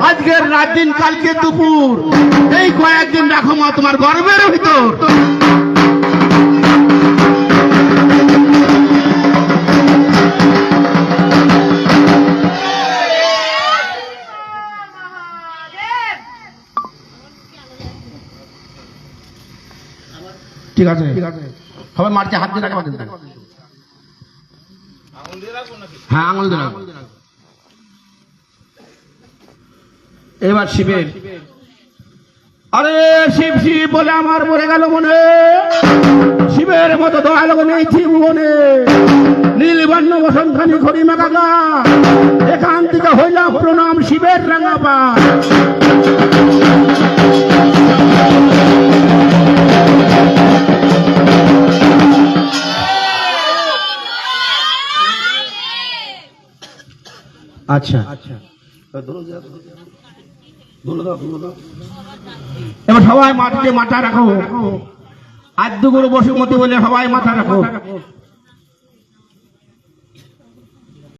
আজকের রাত দিন কালকে দুপুর এই কয়েকদিন রাখো মা তোমার গর্বের ভিতর। ঠিক আছে সবাই মারছে হাত দিয়ে রাখা। হ্যাঁ আঙুল দিয়ে রাখো। এবার শিবের আরে শিব শিব বলে আমার মরে গেল মনে, শিবের মতো দয়ালু নেই জীবনে। নীলবর্ণ বসন্তখানি ঘড়িমা কাকা এখান থেকে হইলাম প্রণাম শিবের রাঙা পা। আচ্ছা এবার সবাই মাটিতে মাথা রাখো। আদ্যগুরু বসুমতি বলে সবাই মাথা রাখো।